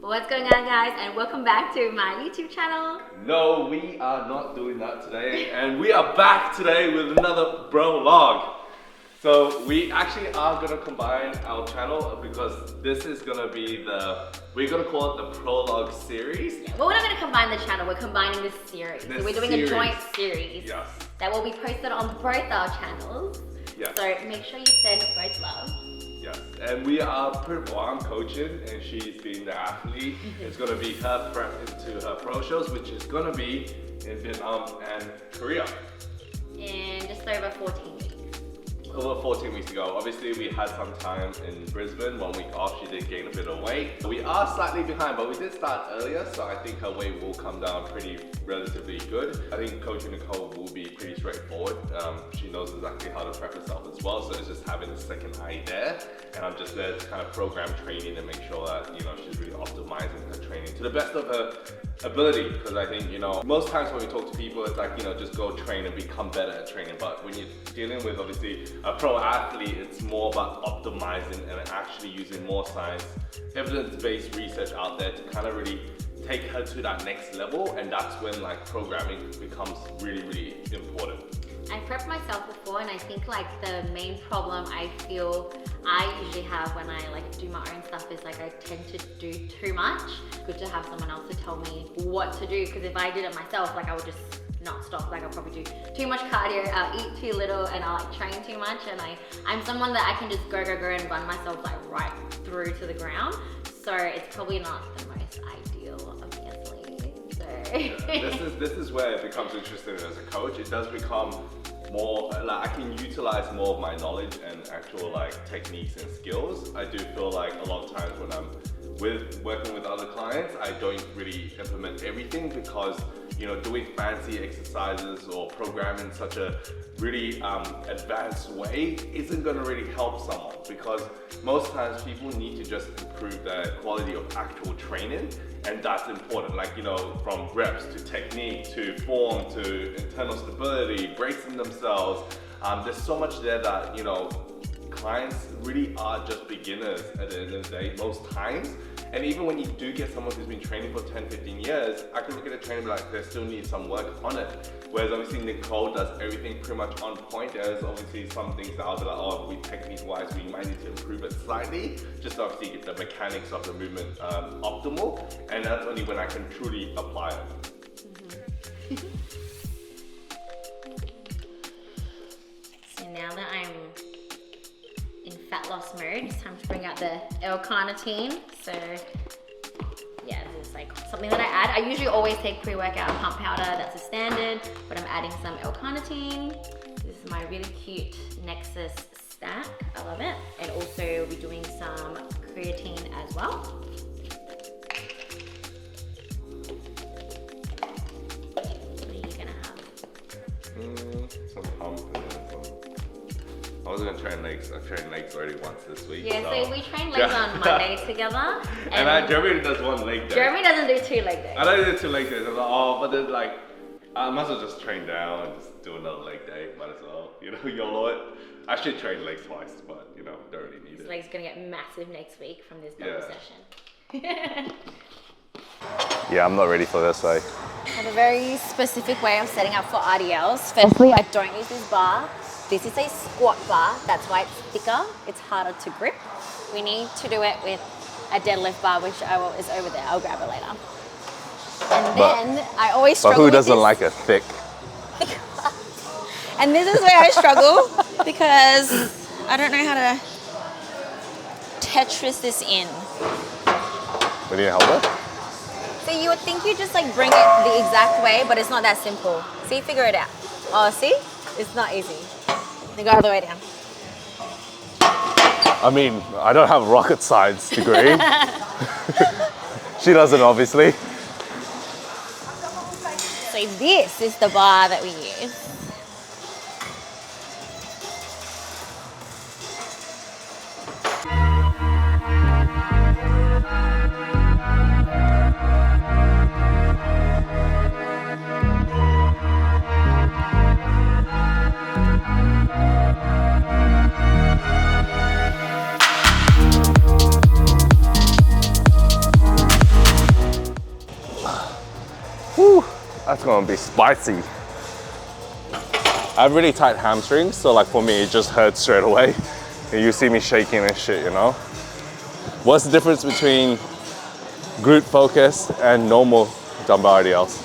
What's going on, guys, and welcome back to my YouTube channel. No, we are not doing that today, and we are back today with another bro vlog. So we actually are gonna combine our channel because this is gonna be we're gonna call it the prologue series. Yeah, well, we're not gonna combine the channel, we're combining this series. So we're doing a joint series that will be posted on both our channels. Yes. So make sure you send both love. Yes, and we are I'm coaching and she's being the athlete. It's gonna be her prep into her pro shows, which is gonna be in Vietnam and Korea. In just over 14 weeks. Over 14 weeks ago. Obviously, we had some time in Brisbane, 1 week off. She did gain a bit of weight. We are slightly behind, but we did start earlier, so I think her weight will come down relatively good. I think coaching Nicole will be pretty straightforward. She knows exactly how to prep herself as well, so it's just having the second eye there. And I'm just there to kind of program training and make sure that, she's really optimizing her training to the best of her ability. Because I think, most times when we talk to people, it's like, just go train and become better at training. But when you're dealing with, obviously, a pro athlete, it's more about optimizing and actually using more science, evidence-based research out there to kind of really take her to that next level. And that's when programming becomes really, really important. I prepped myself before, and I think the main problem I feel I usually have when I do my own stuff is I tend to do too much. Good to have someone else to tell me what to do, because if I did it myself, I would just not stop. I'll probably do too much cardio, I'll eat too little, and I'll train too much. And I'm someone that I can just go and run myself right through to the ground. So it's probably not the most ideal, obviously. So yeah, this is where it becomes interesting as a coach. It does become more I can utilize more of my knowledge and actual techniques and skills. I do feel a lot of times when I'm working with other clients, I don't really implement everything because doing fancy exercises or programming such a really advanced way isn't going to really help someone, because most times people need to just improve the quality of actual training, and that's important. From reps to technique to form to internal stability, bracing themselves. There's so much there that clients really are just beginners at the end of the day most times. And even when you do get someone who's been training for 10, 15 years, I can look at a trainer and be they still need some work on it. Whereas obviously Nicole does everything pretty much on point. There's obviously some things that I'll be technique-wise, we might need to improve it slightly, just to obviously get the mechanics of the movement optimal. And that's only when I can truly apply it. So now that I'm in fat loss mode, it's time to bring out the L-carnitine. So yeah, this is something that I add. I usually always take pre-workout pump powder, that's a standard, but I'm adding some L-carnitine. This is my really cute Nexus stack, I love it. And also we'll be doing some creatine as well. What are you gonna have? Some pump and then some. I was gonna train legs. I've trained legs already once this week. Yeah, so we train legs on Monday together. And Jeremy does one leg day. Jeremy doesn't do 2 leg days. I don't do 2 leg days. I'm but then I might as well just train down and just do another leg day. Might as well, YOLO it. I should train legs twice, but don't really need it. His leg's gonna get massive next week from this double session. Yeah, I'm not ready for this. I have a very specific way of setting up for RDLs. Firstly, I don't use this bar. This is a squat bar, that's why it's thicker, it's harder to grip. We need to do it with a deadlift bar, which is over there, I'll grab it later. And then I always struggle with this. But who doesn't like a thick? And this is where I struggle, because I don't know how to Tetris this in. We need help with? So you would think you just bring it the exact way, but it's not that simple. See, figure it out. Oh, see? It's not easy. Then go all the way down. I mean, I don't have a rocket science degree. She doesn't, obviously. So this is the bar that we use. That's gonna be spicy. I have really tight hamstrings, so like for me, it just hurts straight away. And you see me shaking and shit, you know? What's the difference between glute focus and normal dumbbell RDLs?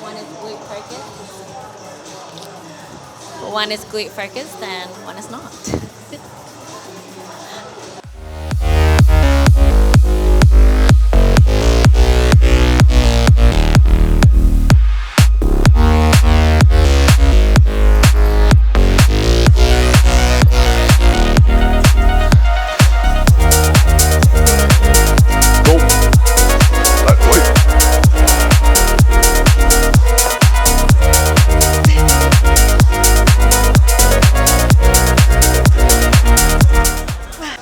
One is glute focused. One is glute focused and one is not.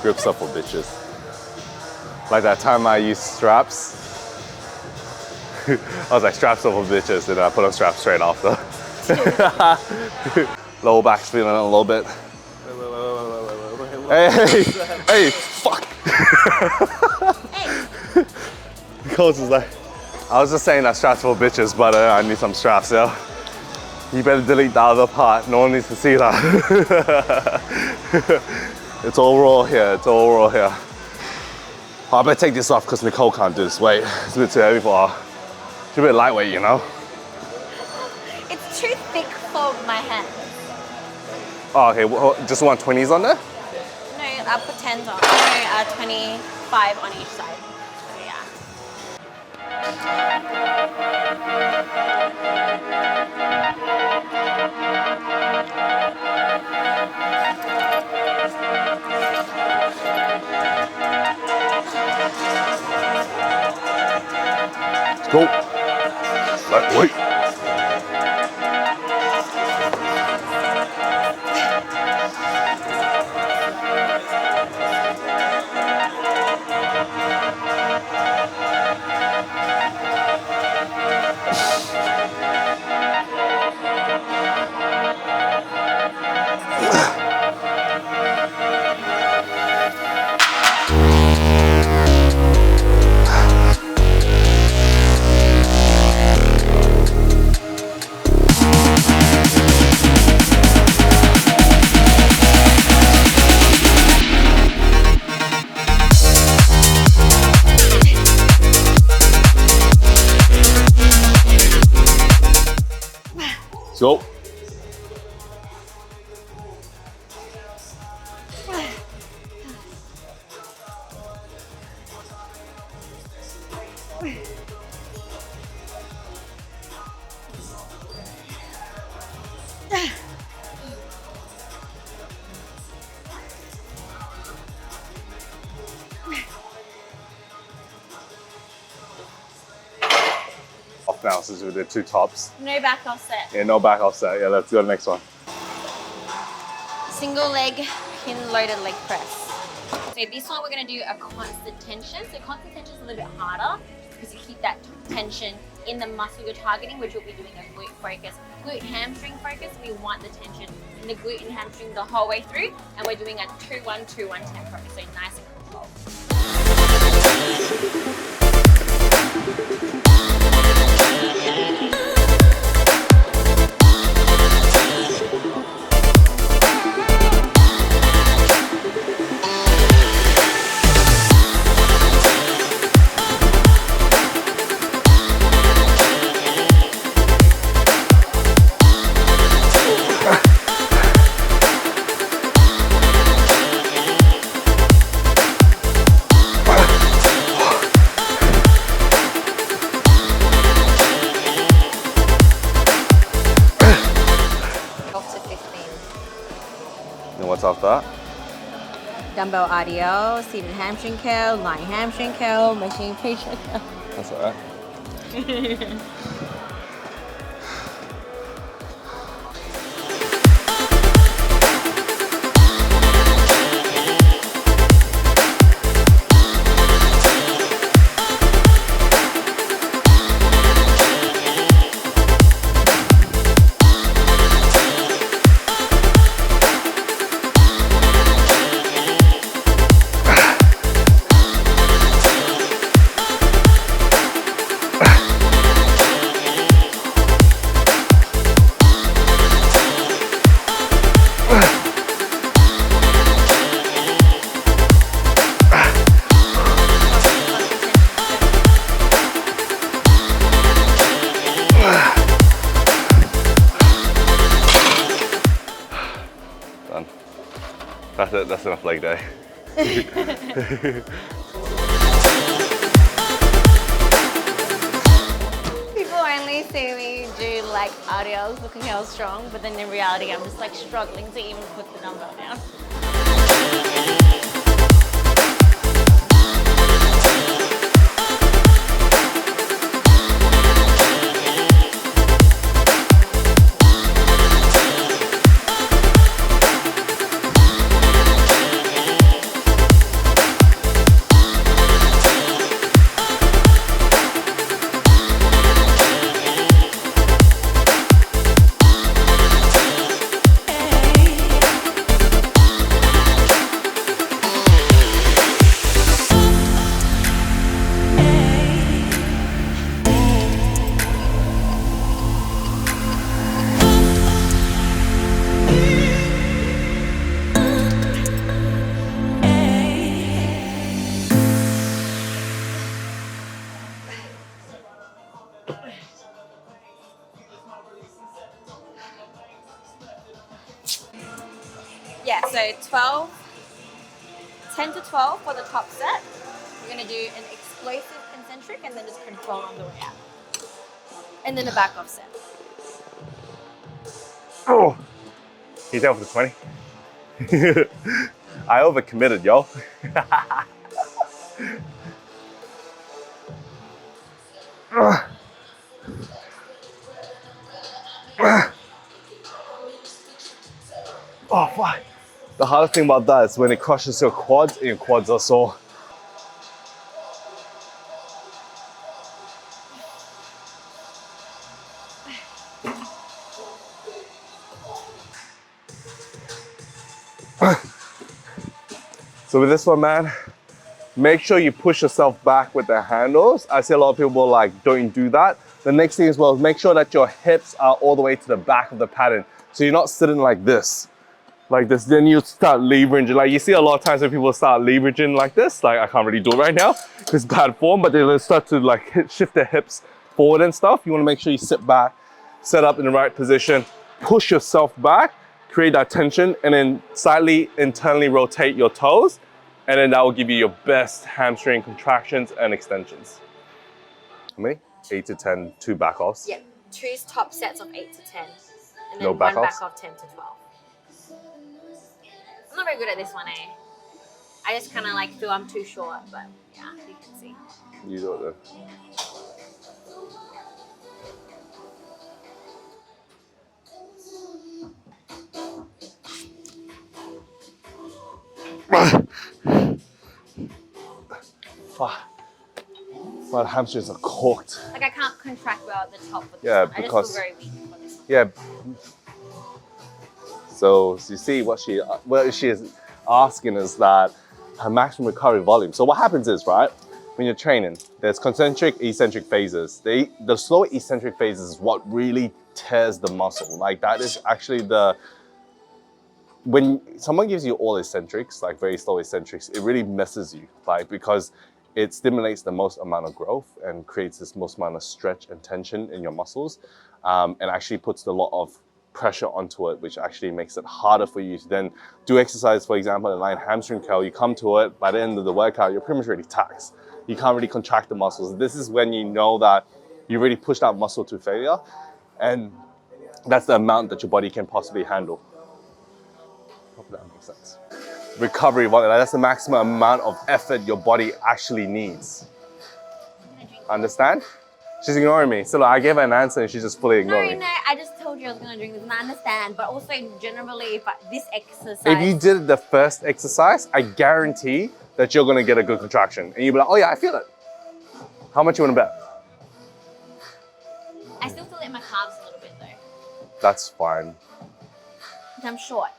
Grip stuff for bitches. Like that time I used straps. I was like, straps up for bitches, and I put on straps straight after. Lower back's feeling it a little bit. Hey, fuck! Nicole's is like, I was just saying that straps for bitches, but I need some straps, yeah? You better delete the other part, no one needs to see that. It's all raw here, it's all raw here. Oh, I better take this off because Nicole can't do this. Wait, it's a bit too heavy for her. She's a bit lightweight, you know? It's too thick for my hand. Oh, okay, well, just want 20s on there? No, I'll put 10s on. No, 25 on each side. So yeah. Let's go. Lightweight. Let's go. Off now since we did 2 tops. No back offset. Yeah, no back offset. Yeah, let's go to the next one. Single leg pin loaded leg press. So this one we're going to do a constant tension. So constant tension is a little bit harder because you keep that tension in the muscle you're targeting, which we'll be doing a glute focus. Glute hamstring focus, we want the tension in the glute and hamstring the whole way through, and we're doing a 2-1-2-1 tempo, so nice and controlled. And what's after that? Dumbbell RDL, seated hamstring curl, lying hamstring curl, machine patient curl. That's all right. it. That's enough leg day. People only see me do like RDLs looking hell strong, but then in reality I'm just like struggling to even put the dumbbell down. Yeah, so 10 to 12 for the top set. We're gonna do an explosive concentric and then just control on the way out. And then the back off set. Oh, he's down for the 20. I overcommitted, yo. Oh, fuck. The hardest thing about that is when it crushes your quads and your quads are sore. So with this one, man, make sure you push yourself back with the handles. I see a lot of people like, don't do that. The next thing as well, make sure that your hips are all the way to the back of the pattern. So you're not sitting like this. Like this, then you start leveraging. Like you see a lot of times when people start leveraging like this, like I can't really do it right now because it's bad form, but they'll start to like shift their hips forward and stuff. You wanna make sure you sit back, set up in the right position, push yourself back, create that tension, and then slightly internally rotate your toes. And then that will give you your best hamstring contractions and extensions. How many? 8 to 10, 2 back offs. Yep, 2 top sets of 8 to 10. And then No back one offs? back off 10 to 12. I'm not very good at this one, eh? I just kind of like feel I'm too short, but yeah, you can see. You do it then. Fuck. My hamstrings are cooked. Like I can't contract well at the top for this Yeah, one. I because- just feel very weak for this one. Yeah. So you see what she is asking is that her maximum recovery volume. So what happens is, right, when you're training, there's concentric, eccentric phases. The slow eccentric phases is what really tears the muscle. Like that is actually when someone gives you all eccentrics, like very slow eccentrics, it really messes you, like because it stimulates the most amount of growth and creates this most amount of stretch and tension in your muscles, and actually puts a lot of pressure onto it, which actually makes it harder for you to then do exercise. For example, a line hamstring curl, you come to it, by the end of the workout, you're pretty much already taxed. You can't really contract the muscles. This is when you know that you really push that muscle to failure, and that's the amount that your body can possibly handle. Hope that makes sense. Recovery, that's the maximum amount of effort your body actually needs. Understand? She's ignoring me. So like, I gave her an answer and she's just fully ignoring me. No, I just told you I was gonna drink this and I understand, but also generally this exercise. If you did the first exercise, I guarantee that you're gonna get a good contraction. And you'll be like, oh yeah, I feel it. How much you wanna bet? I still feel it in my calves a little bit though. That's fine. Because I'm short.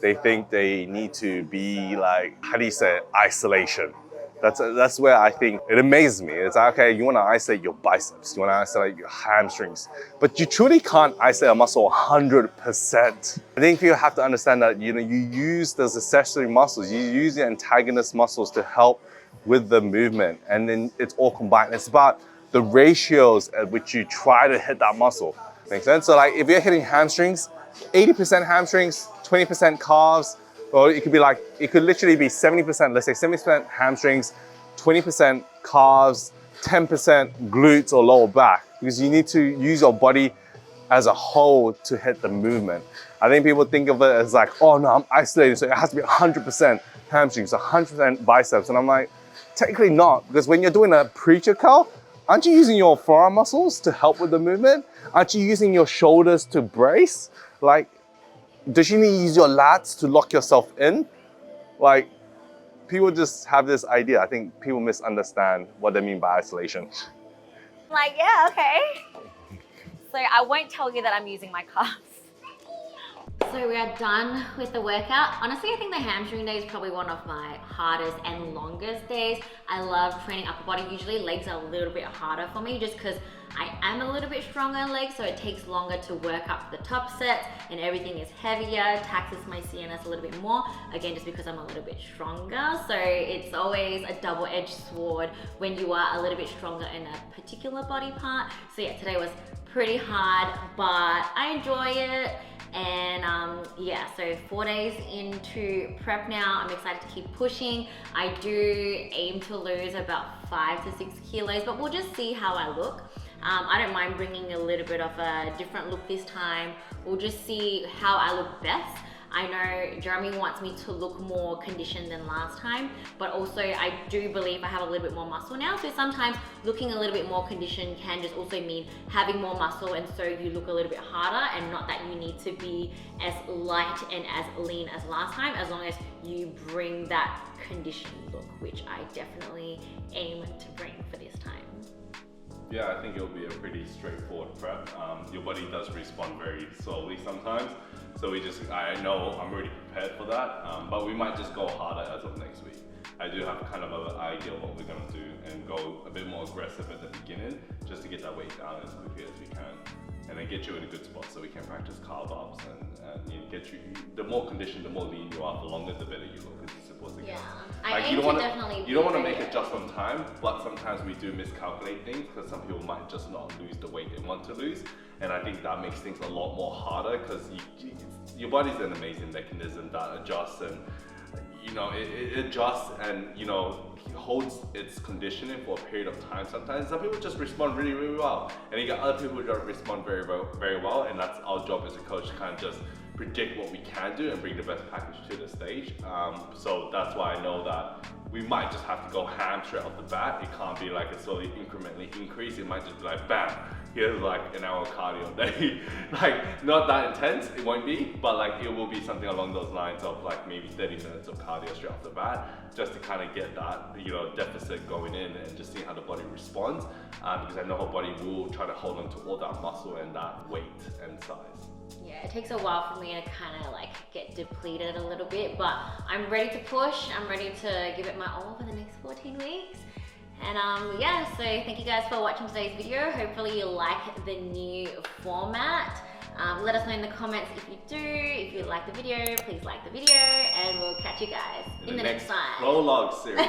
They think they need to be like, how do you say it? Isolation. That's where I think it amazes me. It's like, okay, you want to isolate your biceps, you want to isolate your hamstrings, but you truly can't isolate a muscle 100%. I think you have to understand that you use those accessory muscles, you use the antagonist muscles to help with the movement, and then it's all combined. It's about the ratios at which you try to hit that muscle. Make sense? So like if you're hitting hamstrings, 80% hamstrings, 20% calves, or it could be like, it could literally be 70%, let's say 70% hamstrings, 20% calves, 10% glutes or lower back, because you need to use your body as a whole to hit the movement. I think people think of it as like, oh no, I'm isolated, so it has to be 100% hamstrings, 100% biceps. And I'm like, technically not, because when you're doing a preacher curl, aren't you using your forearm muscles to help with the movement? Aren't you using your shoulders to brace? Like, does you need to use your lats to lock yourself in? Like, people just have this idea. I think people misunderstand what they mean by isolation. Like, yeah, okay. So I won't tell you that I'm using my calves. So we are done with the workout. Honestly, I think the hamstring day is probably one of my hardest and longest days. I love training upper body. Usually legs are a little bit harder for me just because I am a little bit stronger in legs, so it takes longer to work up the top sets and everything is heavier, taxes my CNS a little bit more, again, just because I'm a little bit stronger. So it's always a double-edged sword when you are a little bit stronger in a particular body part. So yeah, today was pretty hard, but I enjoy it. And yeah, so 4 days into prep now. I'm excited to keep pushing. I do aim to lose about 5 to 6 kilos, but we'll just see how I look. I don't mind bringing a little bit of a different look this time. We'll just see how I look best. I know Jeremy wants me to look more conditioned than last time, but also I do believe I have a little bit more muscle now. So sometimes looking a little bit more conditioned can just also mean having more muscle, and so you look a little bit harder, and not that you need to be as light and as lean as last time, as long as you bring that conditioned look, which I definitely aim to bring for this time. Yeah, I think it'll be a pretty straightforward prep. Your body does respond very slowly sometimes, so I know I'm already prepared for that, but we might just go harder as of next week. I do have kind of an idea of what we're going to do and go a bit more aggressive at the beginning, just to get that weight down as quickly as we can, and then get you in a good spot so we can practice carb ups and get you, the more conditioned, the more lean you are, the longer the better you look, as you're supposed to get. Yeah, Like, I you aim don't to wanna, definitely you don't be want to very make it good. just on time, but sometimes we do miscalculate things because some people might just not lose the weight they want to lose, and I think that makes things a lot more harder because your body's an amazing mechanism that adjusts, and it adjusts and holds its conditioning for a period of time. Sometimes some people just respond really, really well, and you got other people who don't respond very well, and that's our job as a coach to kind of just predict what we can do and bring the best package to the stage. So that's why I know that we might just have to go ham straight off the bat. It can't be like a slowly incrementally increase. It might just be like, bam, here's like an hour of cardio a day. Like, not that intense, it won't be, but like it will be something along those lines of like maybe 30 minutes of cardio straight off the bat, just to kind of get that deficit going in and just see how the body responds, because I know her body will try to hold on to all that muscle and that weight and size. Yeah, it takes a while for me to kind of like get depleted a little bit, but I'm ready to push. I'm ready to give it my all for the next 14 weeks. And yeah, so thank you guys for watching today's video. Hopefully you like the new format. Let us know in the comments if you do. If you like the video, please like the video, and we'll catch you guys in the next time. Prologue series.